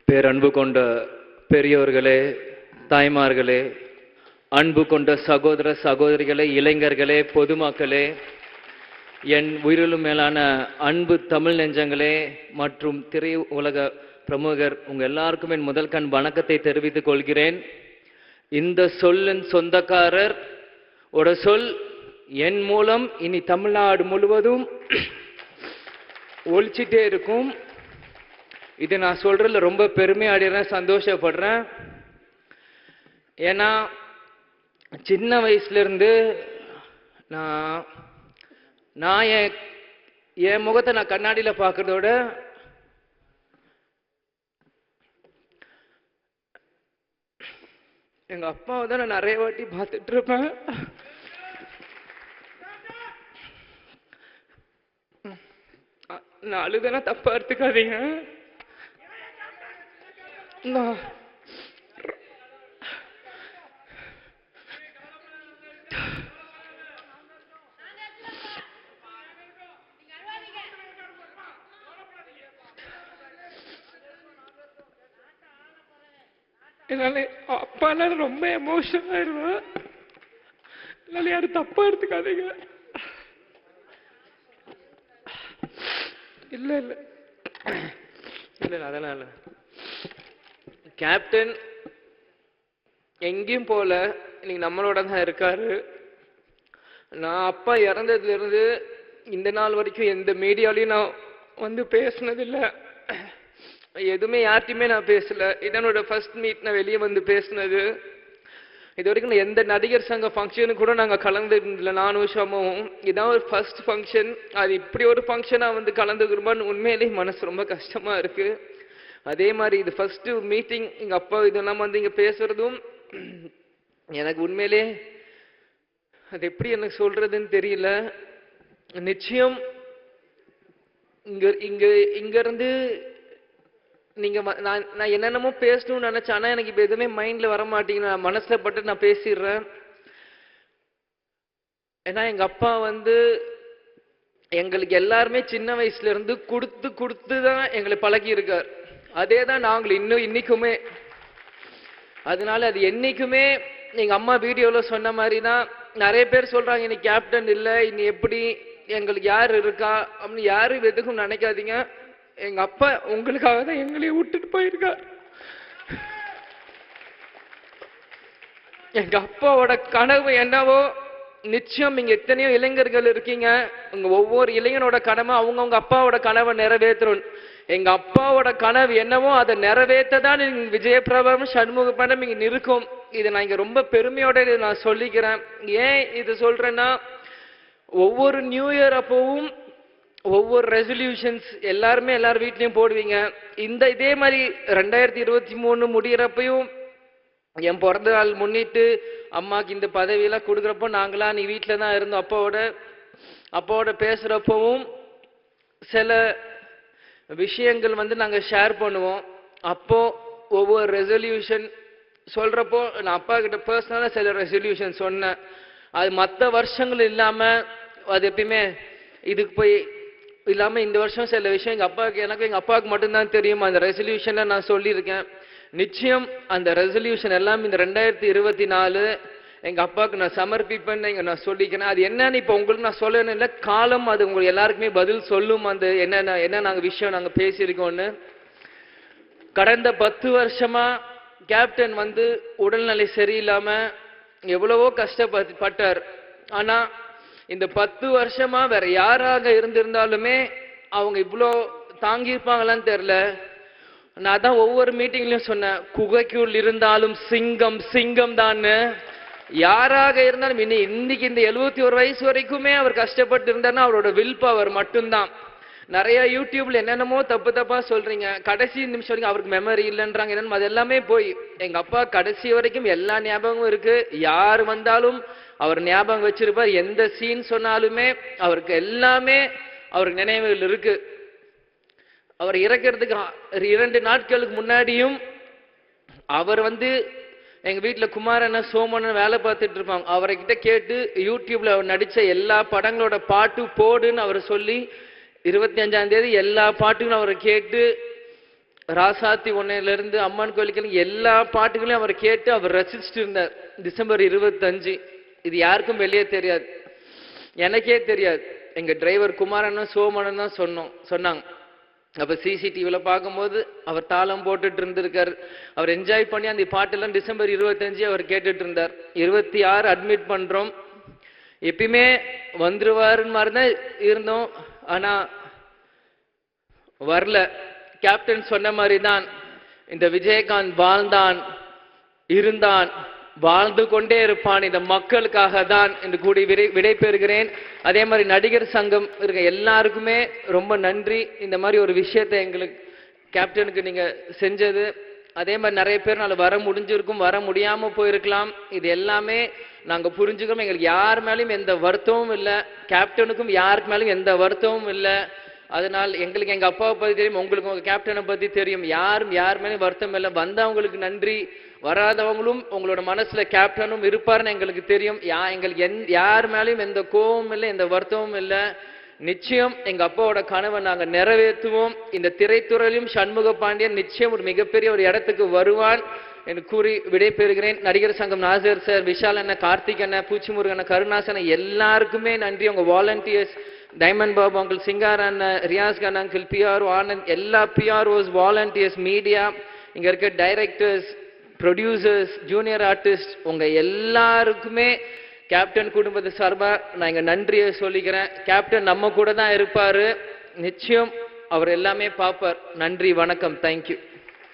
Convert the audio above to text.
பேரன்பு கொண்ட பெரியோர்களே, தாய்மார்களே, அன்பு கொண்ட சகோதர சகோதரிகளே, இளைஞர்களே, பொதுமக்களே, என் உயிரிலும் மேலான அன்பு தமிழ் நெஞ்சங்களே மற்றும் திரை உலக பிரமுகர் உங்கள் எல்லாருக்கும் என் முதல் கண் வணக்கத்தை தெரிவித்துக் கொள்கிறேன். இந்த சொல்லின் சொந்தக்காரர் ஒரு சொல் என் மூலம் இனி தமிழ்நாடு முழுவதும் ஒழிச்சிட்டே இருக்கும். இது நான் சொல்றதுல ரொம்ப பெருமையாடுறேன், சந்தோஷப்படுறேன். ஏன்னா சின்ன வயசுல இருந்து நான் என் முகத்தை நான் கண்ணாடியில பார்க்கறதோட எங்க அப்பாவை தான் நான் நிறைய வாட்டி பார்த்துட்டு இருப்பேன். நான் அழுதனா தப்பா எடுத்துக்காதீங்க. என்னால அப்பால ரொம்ப எமோஷனல் ஆயிடுவேன். என்னால யாரும் தப்பா எடுத்துக்காதீங்க. இல்ல இல்ல இல்ல அதெல்லாம் இல்ல. கேப்டன் எங்கேயும் போல, இன்னைக்கு நம்மளோட தான் இருக்காரு. நான் அப்பா இறந்ததுல இருந்து இந்த நாள் வரைக்கும் எந்த மீடியாலையும் நான் வந்து பேசினதில்லை, எதுவுமே யார்ட்டையுமே நான் பேசல. இதனோட ஃபர்ஸ்ட் மீட் நான் வெளியே வந்து பேசினது. இது வரைக்கும் எந்த நடிகர் சங்க ஃபங்க்ஷனு கூட நாங்கள் கலந்துருந்தில்ல, நானும் ஷமும். இதான் ஒரு ஃபர்ஸ்ட் ஃபங்க்ஷன். அது இப்படி ஒரு ஃபங்க்ஷனாக வந்து கலந்துக்கிறோமான்னு உண்மையிலேயே மனசு ரொம்ப கஷ்டமாக இருக்கு. அதே மாதிரி இது ஃபர்ஸ்ட் மீட்டிங், எங்கள் அப்பா இதெல்லாம் வந்து இங்கே பேசுறதும் எனக்கு உண்மையிலே அது எப்படி எனக்கு சொல்றதுன்னு தெரியல. நிச்சயம் இங்க இங்க இங்க இருந்து நீங்க நான் என்னென்னமோ பேசணும்னு நினைச்சேன், ஆனா எனக்கு இப்ப எதுவுமே மைண்ட்ல வர மாட்டேங்குது. நான் மனசுல பட்டு நான் பேசிடுறேன். ஏன்னா எங்க அப்பா வந்து எங்களுக்கு எல்லாருமே சின்ன வயசுல இருந்து கொடுத்து கொடுத்து தான் எங்களை பழகி இருக்கார். அதே தான் நாங்களும் இன்னைக்குமே. அதனால அது என்னைக்குமே எங்க அம்மா வீடியோல சொன்ன மாதிரி தான். நிறைய பேர் சொல்றாங்க இனி கேப்டன் இல்லை, இனி எப்படி எங்களுக்கு யார் இருக்கா அப்படின்னு. யாரும் எதுக்கும் நினைக்காதீங்க. எங்க அப்பா உங்களுக்காக தான் எங்களையும் விட்டுட்டு போயிருக்கார். எங்க அப்பாவோட கனவு என்னவோ, நிச்சயம் இங்க எத்தனையோ இளைஞர்கள் இருக்கீங்க, உங்க ஒவ்வொரு இளைஞனோட கனவு அவங்கவுங்க அப்பாவோட கனவை நிறைவேற்றணும். எங்க அப்பாவோட கனவு என்னவோ அதை நிறைவேற்றதான் விஜயபிரபம் சண்முகப்படம் இங்க இருக்கும். இதை நான் இங்க ரொம்ப பெருமையோட நான் சொல்லிக்கிறேன். ஏன் இது சொல்றேன்னா, ஒவ்வொரு நியூ இயர் அப்பவும் ஒவ்வொரு ரெசல்யூஷன்ஸ் எல்லாருமே எல்லார் வீட்லயும் போடுவீங்க. இதே மாதிரி 2023 முடிகிறப்பையும் என் பிறந்த நாள் முன்னிட்டு அம்மாக்கு இந்த பதவியெல்லாம் கொடுக்குறப்போ நாங்களாம் நீ வீட்டில் தான் இருந்தோம். அப்பாவோட பேசுறப்பவும் சில விஷயங்கள் வந்து நாங்கள் ஷேர் பண்ணுவோம். அப்போ ஒவ்வொரு ரெசல்யூஷன் சொல்றப்போ நான் அப்பா கிட்ட பர்சனலாக சில ரெசல்யூஷன் சொன்னேன். அது மற்ற வருஷங்கள் இல்லாமல் அது எப்பயுமே இதுக்கு போய் இல்லாம இந்த வருஷம் சில விஷயம் எனக்கு எங்க அப்பாவுக்கு மட்டும்தான் தெரியும். அந்த ரெசல்யூஷனை நான் சொல்லியிருக்கேன். நிச்சயம் அந்த ரெசல்யூஷன் எல்லாம் இந்த 2024 எங்க அப்பாவுக்கு நான் சமர்ப்பிப்பேன்னு இங்க நான் சொல்லிக்கிறேன். அது என்னன்னு இப்ப உங்களுக்கு நான் சொல்லணும் இல்லை, காலம் அது உங்களுக்கு எல்லாருக்குமே பதில் சொல்லும். அந்த என்ன நாங்க விஷயம் நாங்க பேசியிருக்கோம்னு. கடந்த 10 வருஷமா கேப்டன் வந்து உடல்நிலை சரியில்லாம எவ்வளவோ கஷ்டப்பட்டார். ஆனா இந்த 10 வருஷமா வேற யாராக இருந்திருந்தாலுமே அவங்க இவ்வளோ தாங்கியிருப்பாங்களான்னு தெரியல. நான் தான் ஒவ்வொரு மீட்டிங்லயும் சொன்னேன், குகைக்குள் இருந்தாலும் சிங்கம் சிங்கம் தான். யாராக இருந்தாலும் இன்னைக்கு இந்த 71 வயசு வரைக்குமே அவர் கஷ்டப்பட்டு இருந்தாருன்னா அவரோட வில் பவர் மட்டும்தான். நிறைய யூடியூப்ல என்னென்னமோ தப்பா சொல்றீங்க, கடைசி நிமிஷம் வரைக்கும் அவருக்கு மெமரி இல்லைன்றாங்க. என்னன்னு அது எல்லாமே போய் எங்க அப்பா கடைசி வரைக்கும் எல்லா ஞாபகமும் இருக்கு. யார் வந்தாலும் அவர் ஞாபகம் வச்சிருப்பார். எந்த சீன் சொன்னாலுமே அவருக்கு எல்லாமே அவருக்கு நினைவுகள் இருக்கு. அவர் இறக்கிறதுக்கு 2 நாட்களுக்கு முன்னாடியும் அவர் வந்து எங்க வீட்டுல குமாரண்ண சோமன் வேலை பார்த்துட்டு இருப்பாங்க. அவரை கிட்ட கேட்டு யூடியூப்ல அவர் நடிச்ச எல்லா படங்களோட பாட்டு போடுன்னு அவர் சொல்லி 25ஆம் தேதி எல்லா பாட்டுகளும் அவரை கேட்டு ராசாத்தி ஒன்னிலிருந்து அம்மன் கோயிலுக்கு எல்லா பாட்டுகளையும் அவர் கேட்டு அவர் ரசிச்சுட்டு இருந்தார். டிசம்பர் 25. இது யாருக்கும் வெளியே தெரியாது, எனக்கே தெரியாது. எங்க டிரைவர் குமாரனும் சோமனும் தான் சொன்னாங்க. அப்ப சிசிடிவில பார்க்கும்போது அவர் தாளம் போட்டுட்டு இருந்திருக்காரு. அவர் என்ஜாய் பண்ணி அந்த பாட்டெல்லாம் டிசம்பர் 25 அவர் கேட்டுட்டு இருந்தார். 26 அட்மிட் பண்றோம். எப்பயுமே வந்துருவாருன்னு மாதிரிதான் இருந்தோம், ஆனா வரல. கேப்டன் சொன்ன மாதிரி தான் இந்த விஜயகாந்த் வாழ்ந்தான், இருந்தான், வாழ்ந்து கொண்டே இருப்பான் இந்த மக்களுக்காக தான் என்று கூடி விடை பெறுகிறேன். அதே மாதிரி நடிகர் சங்கம் இருக்க எல்லாருக்குமே ரொம்ப நன்றி. இந்த மாதிரி ஒரு விஷயத்தை எங்களுக்கு கேப்டனுக்கு நீங்க செஞ்சது. அதே மாதிரி நிறைய பேர் வர முடிஞ்சிருக்கும், வர முடியாம போயிருக்கலாம். இது எல்லாமே நாங்க புரிஞ்சுக்கிறோம். எங்களுக்கு யார் மேலேயும் எந்த வருத்தமும் இல்லை, கேப்டனுக்கும் யாருக்கு மேலேயும் எந்த வருத்தமும் இல்லை. அதனால் எங்களுக்கு எங்க அப்பாவை பத்தி தெரியும், உங்களுக்கு உங்க கேப்டனை பத்தி தெரியும். யார் மேலேயும் வருத்தம் இல்லை. வந்தவங்களுக்கு நன்றி, வராதவங்களும் உங்களோட மனசுல கேப்டனும் இருப்பாருன்னு எங்களுக்கு தெரியும். எங்களுக்கு யார் மேலேயும் எந்த கோபமும் இல்லை, எந்த வருத்தமும் இல்லை. நிச்சயம் எங்க அப்பாவோட கனவை நாங்க நிறைவேற்றுவோம். இந்த திரைத்துறையிலும் சண்முக பாண்டியன் நிச்சயம் ஒரு மிகப்பெரிய ஒரு இடத்துக்கு வருவான் என்று கூறி விடை பெறுகிறேன். நடிகர் சங்கம் நாசர் சார், விஷால் அண்ணன், கார்த்திக் அண்ணன், பூச்சிமுருகன், கருணாசன் எல்லாருக்குமே நன்றி. உங்க volunteers, diamond Babu uncle, Singar அண்ணன், ரியாஸ் கன் அங்கிள், பிஆர்ஓ ஆனந்த், எல்லா பிஆர்ஓஸ், வாலண்டியர்ஸ், மீடியா, இங்க இருக்க டைரக்டர்ஸ், ப்ரொடியூசர்ஸ், ஜூனியர் ஆர்டிஸ்ட், உங்க எல்லாருக்குமே கேப்டன் குடும்பத்தை சார்பா நான் இங்க நன்றியை சொல்லிக்கிறேன். கேப்டன் நம்ம கூட தான் இருப்பாரு, நிச்சயம் அவர் எல்லாமே பார்ப்பார். நன்றி, வணக்கம், தேங்க்யூ.